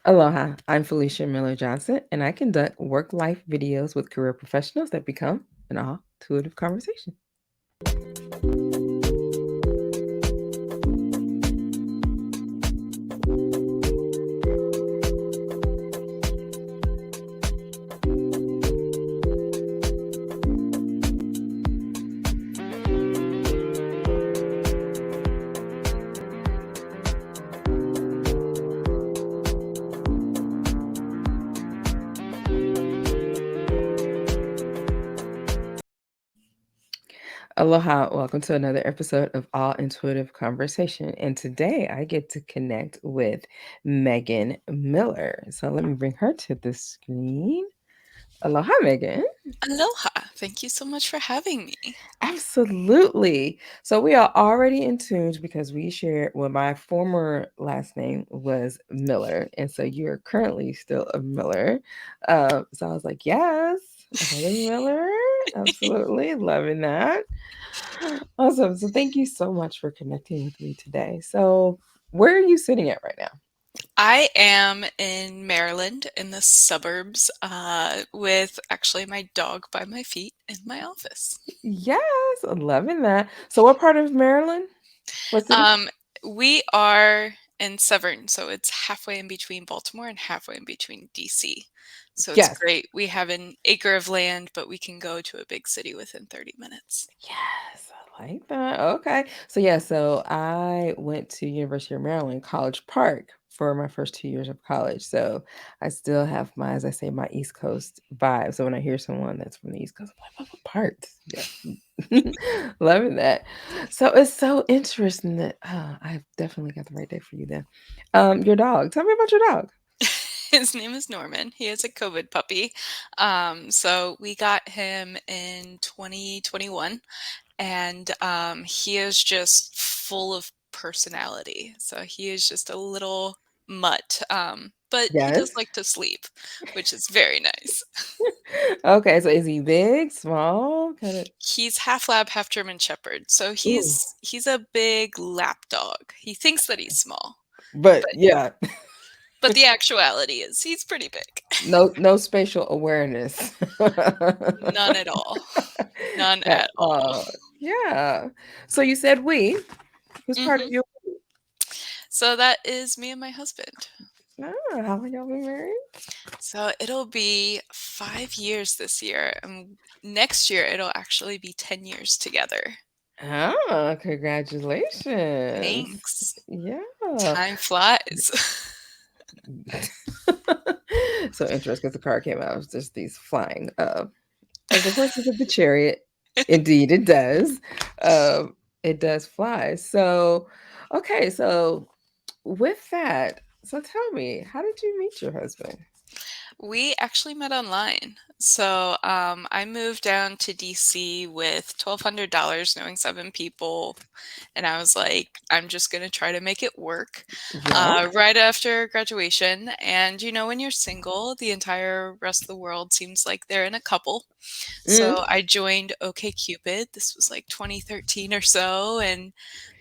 Aloha, I'm Felicia Miller Johnson, and I conduct work life videos with career professionals that become an all intuitive conversation. Aloha, welcome to another episode of All Intuitive Conversation. And today I get to connect with Megan Miller. So let me bring her to the screen. Aloha, Megan. Aloha. Thank you so much for having me. Absolutely. So we are already in tune because we share, well, my former last name was Miller. And so you're currently still a Miller. So I was like, yes, another Miller. Absolutely. Loving that. Awesome. So thank you so much for connecting with me today. So where are you sitting at right now? I am in Maryland in the suburbs with actually my dog by my feet in my office. Yes, loving that. So what part of Maryland? What city? Um, we are in Severn, so it's halfway in between Baltimore and halfway in between DC. So it's Yes. great. We have an acre of land, but we can go to a big city within 30 minutes. Yes, I like that. Okay. So yeah, so I went to University of Maryland, College Park for my first 2 years of college. So I still have my, as I say, my East Coast vibe. So when I hear someone that's from the East Coast, I'm like, what part? Yeah. Loving that. So it's so interesting that I've definitely got the right day for you then. Your dog. Tell me about your dog. His name is Norman. He is a COVID puppy. So we got him in 2021, and he is just full of personality. So he is just a little mutt, but he does Yes. like to sleep, which is very nice. Okay, so is he big, small, kind of? He's half lab, half German Shepherd. So Ooh. he's a big lap dog. He thinks that he's small, But but yeah. the actuality is he's pretty big. No spatial awareness. None at all. None At at all. all. Yeah. So you said we. Who's part of Mhm. your So that is me and my husband. how long y'all been married? So it'll be 5 years this year, and next year it'll actually be 10 years together. Oh, congratulations. Thanks. Yeah. Time flies. So interesting because the car came out, it was just these flying as the horses of the chariot. Indeed, it does fly. So, okay, so with that, so tell me, how did you meet your husband? We actually met online. So I moved down to DC with $1,200, knowing 7 people. And I was like, I'm just going to try to make it work Yeah. right after graduation. And when you're single, the entire rest of the world seems like they're in a couple. Mm, So I joined OkCupid. This was like 2013 or so. And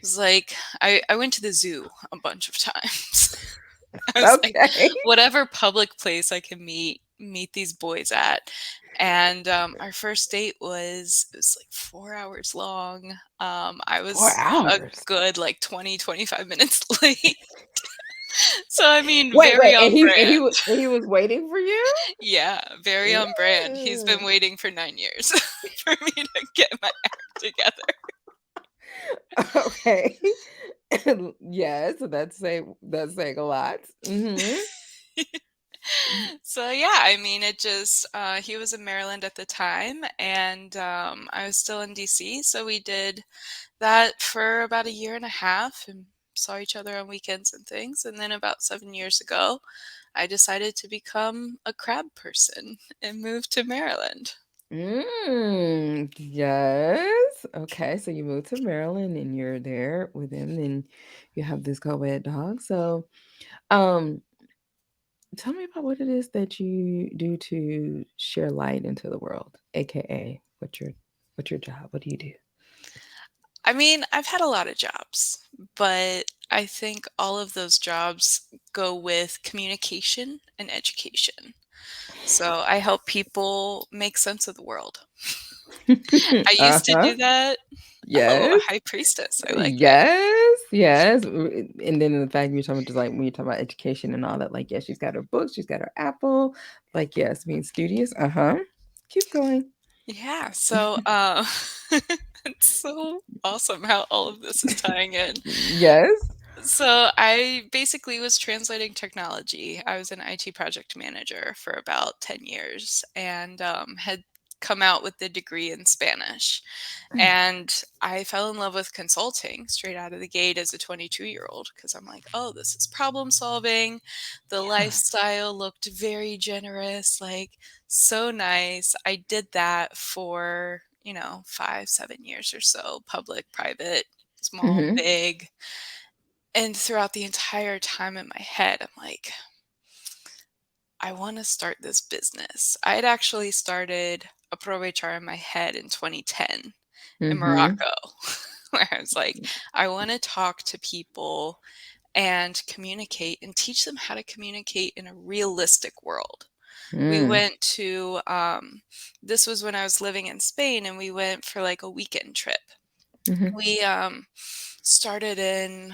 was like, I went to the zoo a bunch of times. I was like, okay. whatever public place I can meet these boys at. And our first date it was like 4 hours long. I 4 was a hours. good like 20, 25 minutes late. So I mean, Wait, very on brand. and he was waiting for you? Yeah, very on brand. He's been Mm. waiting for 9 years for me to get my act together. Okay. Yes, that's saying a lot. Mhm. So yeah, I mean, it just he was in Maryland at the time, and I was still in DC. So we did that for about a year and a half, and saw each other on weekends and things. And then about 7 years ago, I decided to become a crab person and move to Maryland. Yes. Okay, so you moved to Maryland and you're there with him and you have this co-ed dog. So, um, tell me about what it is that you do to share light into the world, aka what's your job? What do you do? I mean, I've had a lot of jobs, but I think all of those jobs go with communication and education. So I help people make sense of the world. I used to Uh-huh. do that. Oh, a Yes. high priestess. I like it. Yes, yes, and then the fact you're talking just, like, when you talk about education and all that, like, yeah, she's got her books, she's got her Apple, like, yes, being studious, uh-huh. Keep going. Yeah, so, it's so awesome how all of this is tying in. Yes. So I basically was translating technology. I was an IT project manager for about 10 years and had come out with the degree in Spanish. And I fell in love with consulting straight out of the gate as a 22-year-old because I'm like, oh, this is problem solving. The Yeah. lifestyle looked very generous, like so nice. I did that for, 5, 7 years or so, public, private, small, Mhm, big. And throughout the entire time in my head, I'm like, I want to start this business. I had actually started Aprovechar in my head in 2010 in mhm, Morocco, where I was like, I want to talk to people and communicate and teach them how to communicate in a realistic world. We mm, went to, this was when I was living in Spain, and we went for like a weekend trip. mhm, We started in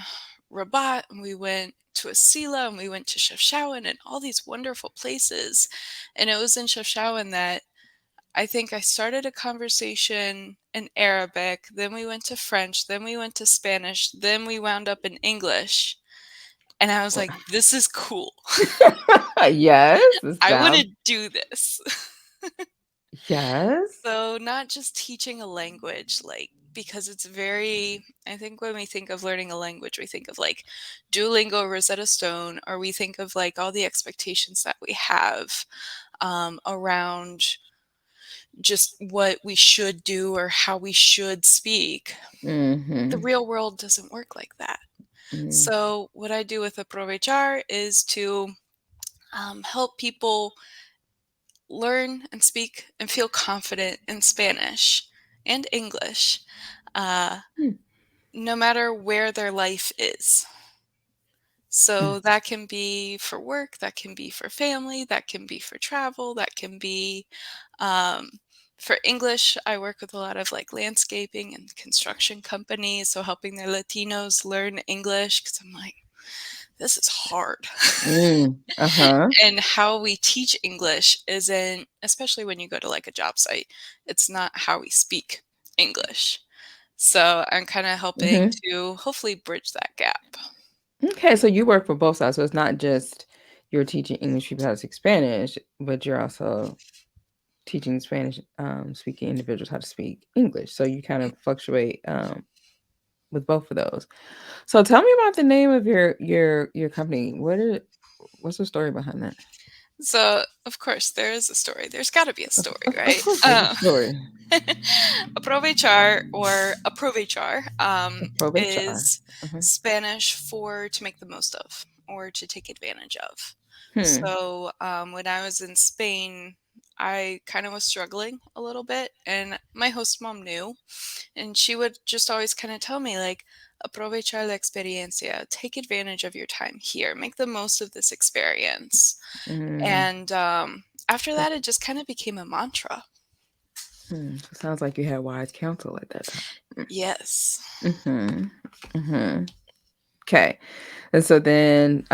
Rabat, and we went to Asila, and we went to Chefchaouen, and all these wonderful places. And it was in Chefchaouen that I think I started a conversation in Arabic, then we went to French, then we went to Spanish, then we wound up in English. And I was wow. like, this is cool. Yes, it I want to sounds do this. yes. So, not just teaching a language, like, because it's very, I think when we think of learning a language, we think of like Duolingo, Rosetta Stone, or we think of like all the expectations that we have around just what we should do or how we should speak. The Mhm, real world doesn't work like that. mm, So, what I do with Aprovechar is to help people learn and speak and feel confident in Spanish and English, uh, mm, no matter where their life is. mm, So that can be for work, that can be for family, that can be for travel, that can be um, for English. I work with a lot of like landscaping and construction companies, so helping their Latinos learn English because I'm like, this is hard. uh-huh, And how we teach English isn't, especially when you go to like a job site, it's not how we speak English. So I'm kind of helping mhm. to hopefully bridge that gap. Okay, so you work for both sides, so it's not just you're teaching English people how to speak Spanish, but you're also teaching Spanish, speaking individuals how to speak English, so you kind of fluctuate, with both of those. So tell me about the name of your company. What's the story behind that? So, of course, there is a story. There's got to be a Of story, of of right? course there's a story. Aprovechar or aprovechar Aprovechar. is Mhm. Spanish for to make the most of or to take advantage of. Hmm. So when I was in Spain, I kind of was struggling a little bit, and my host mom knew, and she would just always kind of tell me like, aprovechar la experiencia, take advantage of your time here, make the most of this experience. Mm. And after So that, it just kind of became a mantra. so sounds like you had wise counsel at that time. Yes. Mhm. Mhm. 'Kay. And so then,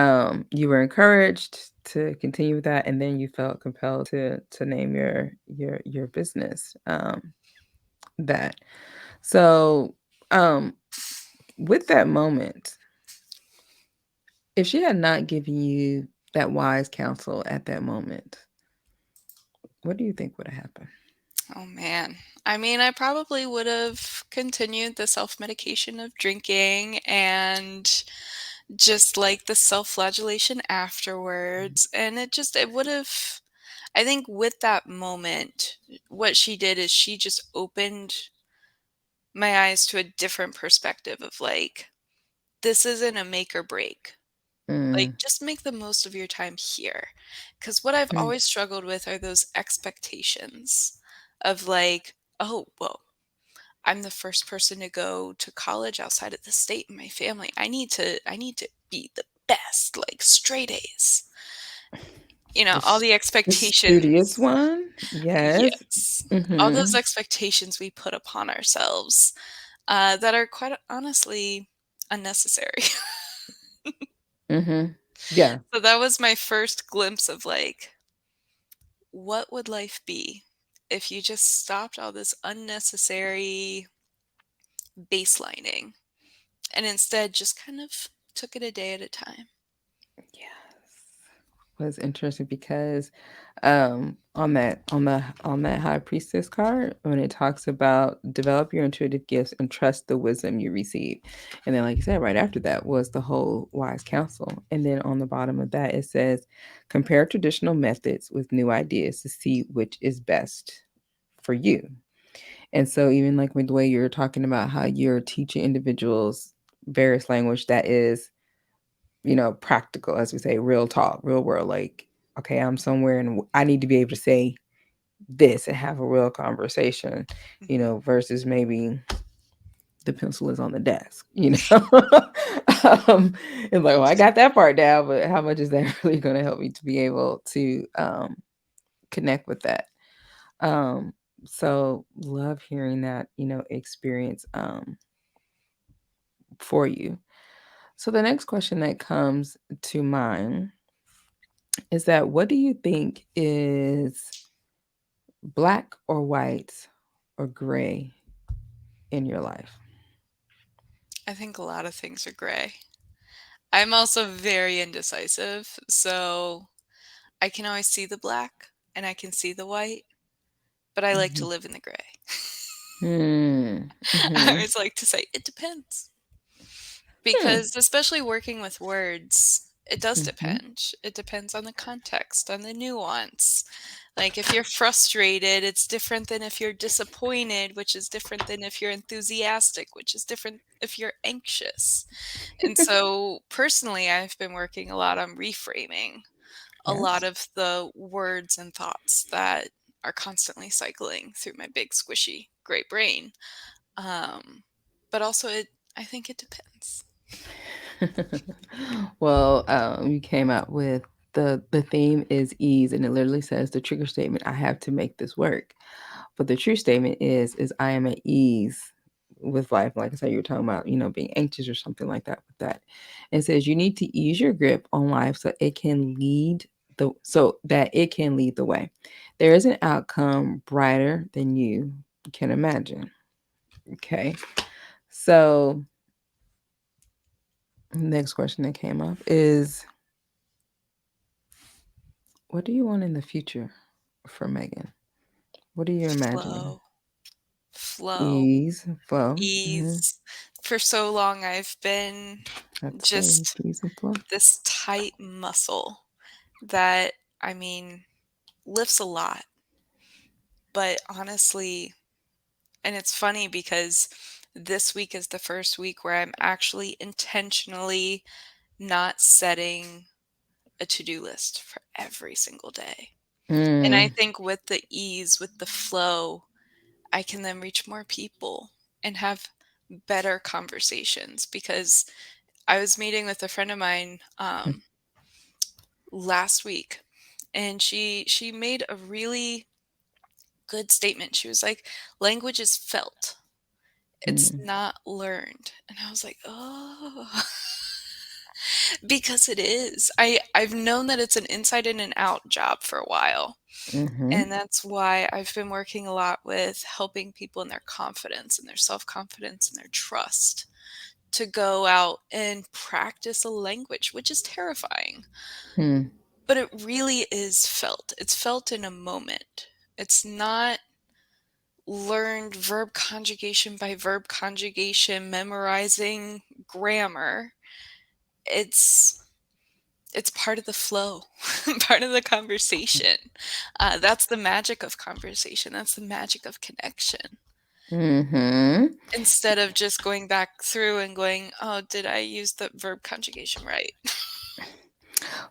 you were encouraged to continue with that, and then you felt compelled to name your business, that. So, um, with that moment, if she had not given you that wise counsel at that moment, what do you think would have happened? Oh man. I mean, I probably would have continued the self medication of drinking and just like the self flagellation afterwards. And it would have, I think with that moment, what she did is she just opened my eyes to a different perspective of like, this isn't a make or break. Like, Mm, just make the most of your time here. Because what I've mm, always struggled with are those expectations of like, oh, well, I'm the first person to go to college outside of the state in my family. I need to be the best, like straight A's. You know, The all s the the studious expectations. one? Yes. Yes. All those Mhm. expectations we put upon ourselves, that are quite honestly unnecessary. Mhm. Yeah. So that was my first glimpse of, like, what would life be if you just stopped all this unnecessary baselining and instead just kind of took it a day at a time. Yes. Was interesting because, on that high priestess card, when it talks about develop your intuitive gifts and trust the wisdom you receive, and then, like you said, right after that was the whole wise counsel, and then on the bottom of that, it says, "Compare traditional methods with new ideas to see which is best for you." And so even, like, with the way you're talking about how you're teaching individuals various language that is, practical, as we say, real talk, real world. Like, okay, I'm somewhere and I need to be able to say this and have a real conversation, Mhm. versus maybe the pencil is on the desk. It's like, well, I got that part down, but how much is that really going to help me to be able to connect with that? Um, so love hearing that, experience for you. So the next question that comes to mind is that what do you think is black or white or gray in your life? I think a lot of things are gray. I'm also very indecisive, so I can always see the black and I can see the white, but I like to Mhm. live in the gray. Hmm. I Mhm. always like to say, "It depends." Hmm. Because especially working with words, it does Mhm. depend. It depends on the context, on the nuance. Like, if you're frustrated, it's different than if you're disappointed, which is different than if you're enthusiastic, which is different if you're anxious. And so, personally, I've been working a lot on reframing a lot Yes. of the words and thoughts that are constantly cycling through my big, squishy gray brain. Um, but also, I think it depends. Well, you came out with the theme is ease, and it literally says the trigger statement, I have to make this work. But the true statement is I am at ease with life. Like I said, you were talking about, being anxious or something like that with that. It says you need to ease your grip on life so that it can lead the way. There is an outcome brighter than you can imagine. Okay. So next question that came up is what do you want in the future for Megan? What are you imagining? Flow, flow, Ease, flow. Hmm. ease. For so long, I've been That's say just ease and flow. this tight muscle that, I mean, lifts a lot. But honestly, and it's funny because this week is the first week where I'm actually intentionally not setting a to-do list for every single day. And I Mm, think with the ease, with the flow, I can then reach more people and have better conversations because I was meeting with a friend of mine last week and she made a really good statement. She was like, language is felt. It's mm, not learned. And I was like, oh, because it is. I've known that it's an inside in and out job for a while. mhm, And that's why I've been working a lot with helping people in their confidence and their self-confidence and their trust to go out and practice a language, which is terrifying, hmm, but it really is felt. It's felt in a moment. It's not learned verb conjugation by verb conjugation, memorizing grammar. It's it's part of the flow, part of the conversation. That's the magic of conversation. That's the magic of connection. mhm. Instead of just going back through and going, "Oh, did I use the verb conjugation right?"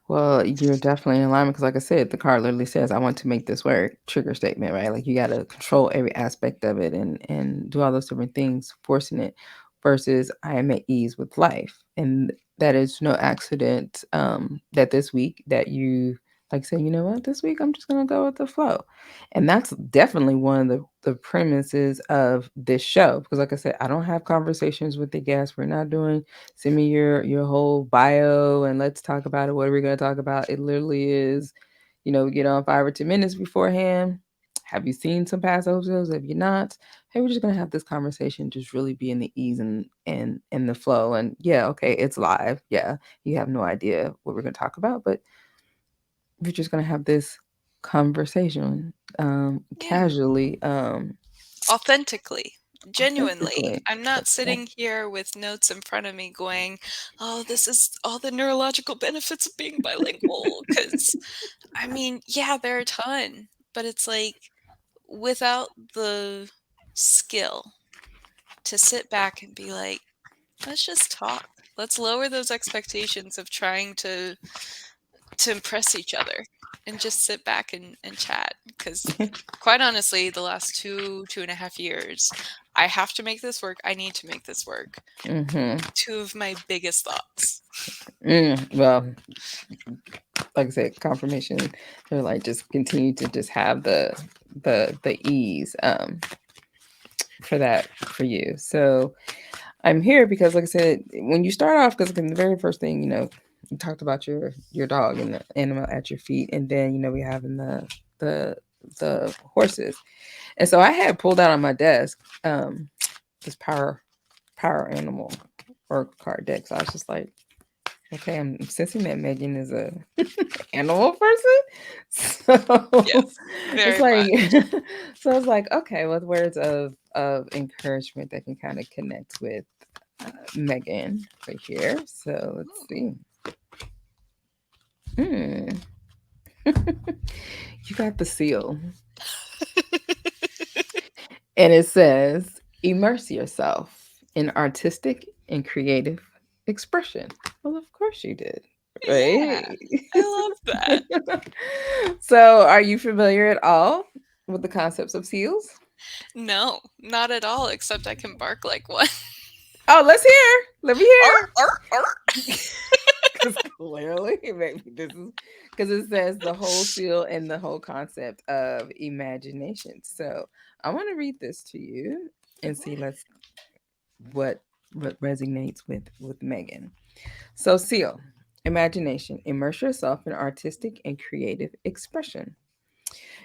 Well, you're definitely in alignment because, like I said, the card literally says, "I want to make this work." Trigger statement, right? Like you got to control every aspect of it and do all those different things, forcing it. Versus, I am at ease with life, and that is no accident. That this week that you like say, you know what, this week I'm just gonna go with the flow, and that's definitely one of the premises of this show. Because, like I said, I don't have conversations with the guests. We're not doing send me your whole bio and let's talk about it. What are we going to talk about? It literally is, get on 5 or 10 minutes beforehand. Have you seen some past episodes? Have you not? Hey, we're just gonna have this conversation, just really be in the ease and the flow. And yeah, okay, it's live. Yeah, you have no idea what we're gonna talk about, but we're just gonna have this conversation, Yeah. casually, Authentically, genuinely. authentically. I'm not sitting here with notes in front of me going, "Oh, this is all the neurological benefits of being bilingual." Because I mean, yeah, there are a ton, but it's like without the skill to sit back and be like, "Let's just talk. Let's lower those expectations of trying to impress each other and just sit back and chat." Because quite honestly, the last 2.5 years, I have to make this work. I need to make this work. Hmm. Two of my biggest thoughts. Well, like I said, confirmation. They're like just continue to just have the ease for that for you. So I'm here because, like I said, when you start off, because the very first thing, you talked about your dog and the animal at your feet, and then we have in the the horses, and so I had pulled out on my desk this power animal or card deck. So I was just like, okay, I'm sensing that Megan is a animal person. So Yes, it's very like much. so I was like, okay, with words of encouragement that can kind of connect with Megan right here. So let's see. Hmm. You got the seal. And it says, immerse yourself in artistic and creative expression. Well, of course you did, Yeah, right? I love that. So, are you familiar at all with the concepts of seals? No, not at all, except I can bark like one. Oh, let's hear. Let me Arr, hear. arr, arr. Because clearly, maybe this is because it says the whole seal and the whole concept of imagination. So, I want to read this to you and see Ooh. what what resonates with Megan. So, seal, imagination, immerse yourself in artistic and creative expression.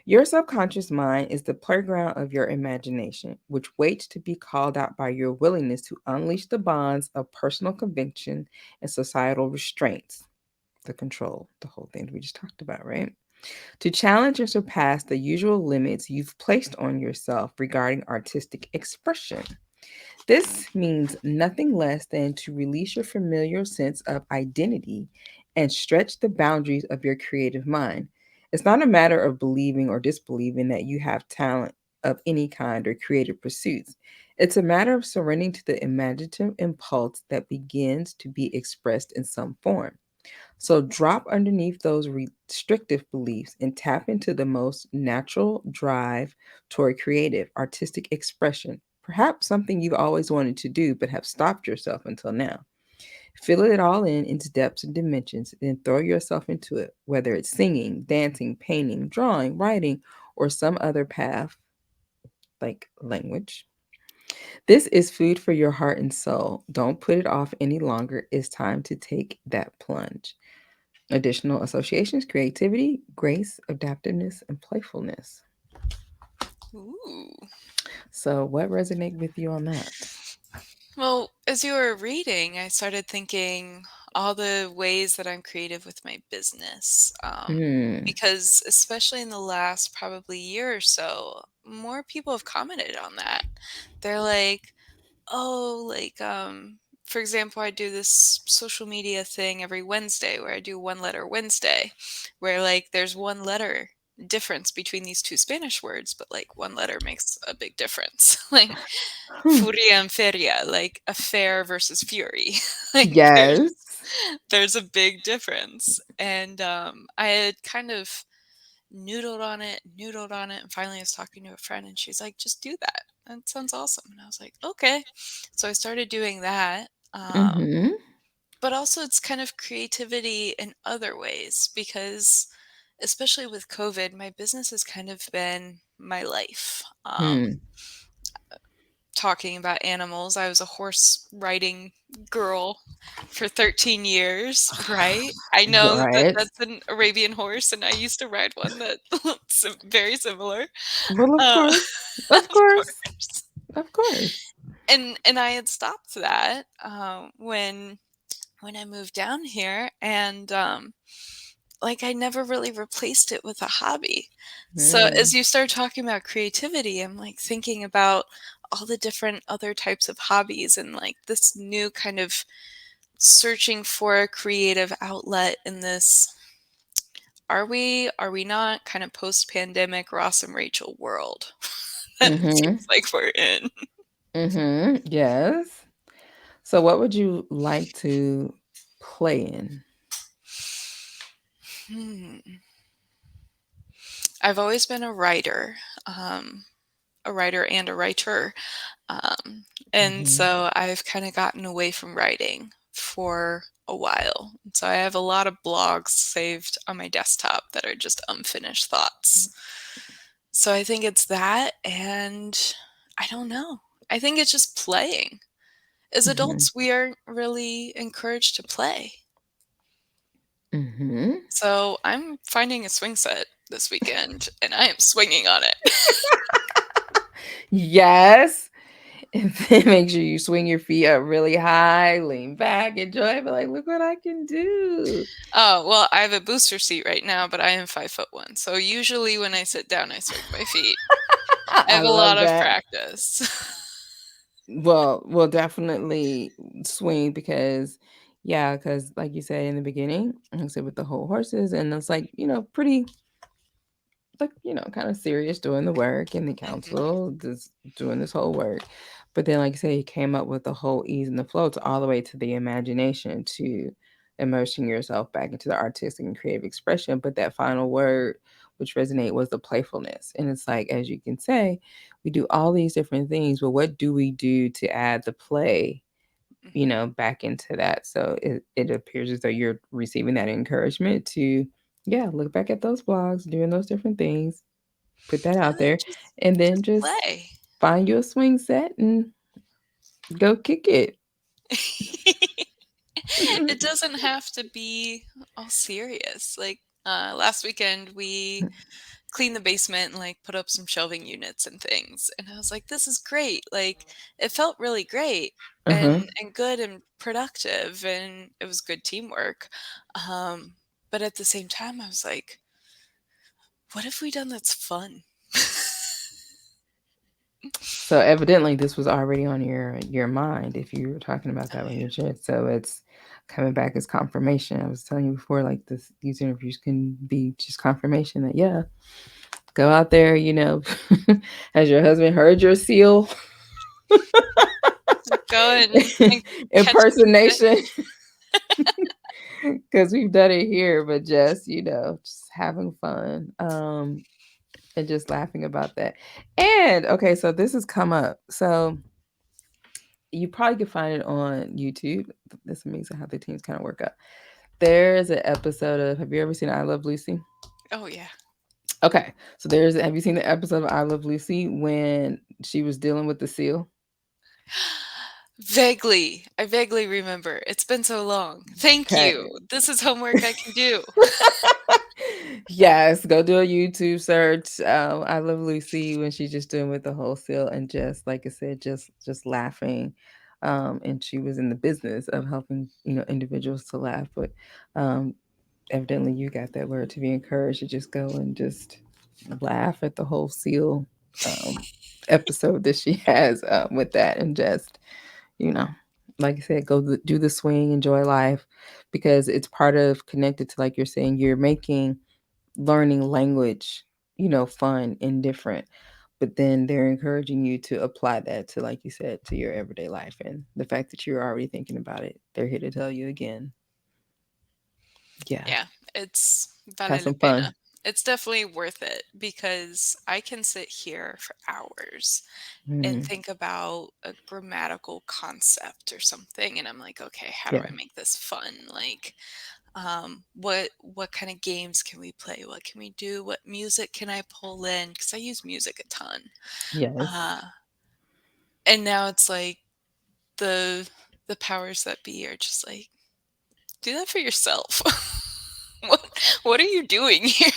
Your subconscious mind is the playground of your imagination, which waits to be called out by your willingness to unleash the bonds of personal conviction and societal restraints. The control, the whole thing we just talked about, right? To challenge and surpass the usual limits you've placed on yourself regarding artistic expression. This means nothing less than to release your familiar sense of identity and stretch the boundaries of your creative mind. It's not a matter of believing or disbelieving that you have talent of any kind or creative pursuits. It's a matter of surrendering to the imaginative impulse that begins to be expressed in some form. So drop underneath those restrictive beliefs and tap into the most natural drive toward creative, artistic expression. Perhaps something you've always wanted to do but have stopped yourself until now. Fill it all in into depths and dimensions, then throw yourself into it, whether it's singing, dancing, painting, drawing, writing, or some other path like language. This is food for your heart and soul. Don't put it off any longer. It's time to take that plunge. Additional associations, creativity, grace, adaptiveness, and playfulness. Ooh. So, what resonated with you on that? Well, as you were reading, I started thinking all the ways that I'm creative with my business. Mm, Because especially in the last probably year or so, more people have commented on that. They're like, oh, like, for example, I do this social media thing every Wednesday where I do one letter Wednesday, where like there's one letter difference between these two Spanish words, but like one letter makes a big difference. Like Hmm. furia and feria, like affair versus fury. Like Yes. there's a big difference. And I had kind of noodled on it, and finally I was talking to a friend and she's like, just do that. That sounds awesome. And I was like, okay. So I started doing that. Mhm. But also it's kind of creativity in other ways because especially with COVID, my business has kind of been my life. Hmm. Talking about animals, I was a horse riding girl for 13 years, right? I know that Right. that's an Arabian horse, and I used to ride one that looks very similar. Well, of Uh, course. Of of course. course. Of course. And I had stopped that, when I moved down here, and, like, I never really replaced it with a hobby. So, as Mm. you start talking about creativity, I'm, like, thinking about all the different other types of hobbies and, like, this new kind of searching for a creative outlet in this are we not kind of post-pandemic Ross and Rachel world that it Mhm. seems like we're in. Mhm. Yes. So what would you like to play in? Hmm. I've always been um, a writer and a writer, um, and Mhm. so I've kinda gotten away from writing for a while. And so I have a lot of blogs saved on my desktop that are just unfinished thoughts. So I think it's that, and I don't know. I think it's just playing. As Mhm. adults, we aren't really encouraged to play. Mhm. So I'm finding a swing set this weekend, and I am swinging on it. Yes. And then make sure you swing your feet up really high, lean back, enjoy it, be like, "Look what I can do." Oh, well, I have a booster seat right now, but I am 5'1", so usually when I sit down, I swing my feet. I I have a love lot of that. practice. Well, we'll definitely swing because yeah, because like you said in the beginning, like I said with the whole horses, and it's like, pretty like, kind of serious doing the work in the Mhm. council, just doing this whole work. But then, like I said, you came up with the whole ease and the flow to all the way to the imagination to immersing yourself back into the artistic and creative expression. But that final word, which resonate, was the playfulness. And it's like, as you can say, we do all these different things, but what do we do to add the play, Mhm. back into that? So it appears as though you're receiving that encouragement to, yeah, look back at those blogs, doing those different things, put that And out then there, and then just just play. find you a swing set and go kick it. It doesn't have to be all serious. Like, last weekend, we cleaned the basement and, like, put up some shelving units and things, and I was like, "This is great." Like, it felt really great Uh-huh. and good and productive, and it was good teamwork. But at the same time, I was like, "What have we done that's fun?" So evidently this was already on your mind if you were talking about Oh, that when you yeah. shared. So it's coming back as confirmation. I was telling you before, like these interviews can be just confirmation that yeah, go out there, has your husband heard your seal Go and catch some impersonation? fish. Because we've done it here, but just, just having fun. And just laughing about that. And okay, so this has come up. So you probably could find it on YouTube. That's amazing how the teams kind of work out. There's an episode of have you ever seen I Love Lucy? Oh, yeah. Okay. So have you seen the episode of I Love Lucy when she was dealing with the seal? Vaguely. I vaguely remember. It's been so long. Thank Okay. you. This is homework I can do. Yes, go do a YouTube search. I Love Lucy when she's just doing with the wholesale and just like I said, just laughing. And she was in the business of helping, individuals to laugh. But um, evidently you got that word to be encouraged to just go and just laugh at the whole seal episode that she has with that and just, you know, like I said, do the swing, enjoy life because it's part of connected to like you're saying, you're making learning language fun and different. But then they're encouraging you to apply that to, like you said, to your everyday life. And the fact that you're already thinking about it, they're here to tell you again, yeah, Yeah, it's have vale la some pena. fun. It's definitely worth it because I can sit here for hours and Mhm. think about a grammatical concept or something, and I'm like, "Okay, how do Yeah. I make this fun?" Like, what kind of games can we play? What can we do? What music can I pull in? Because I use music a ton. Yes. Uh, and now it's like the the powers that be are just like, "Do that for yourself." What are you doing here?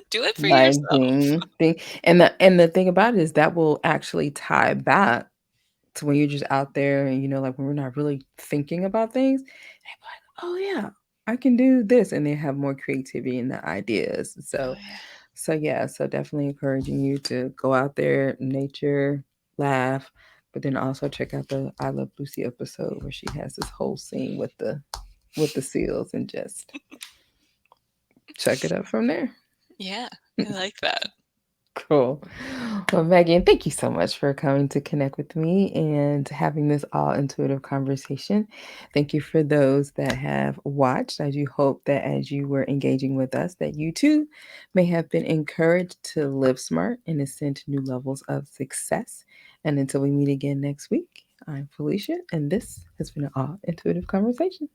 Do it for Like, yourself. and the thing about it is that will actually tie back to when you're just out there and, like, when we're not really thinking about things, and be like, "Oh, yeah, I can do this," and they have more creativity in the ideas. Oh, So yeah. yeah, so definitely encouraging you to go out there, nature, laugh, but then also check out the I Love Lucy episode where she has this whole scene with the seals, and just check it out from there. Yeah, I like that. Cool. Well, Megan, thank you so much for coming to connect with me and having this all intuitive conversation. Thank you for those that have watched. I do hope that as you were engaging with us, that you too may have been encouraged to live smart and ascend to new levels of success. And until we meet again next week, I'm Felicia, and this has been an all intuitive conversation.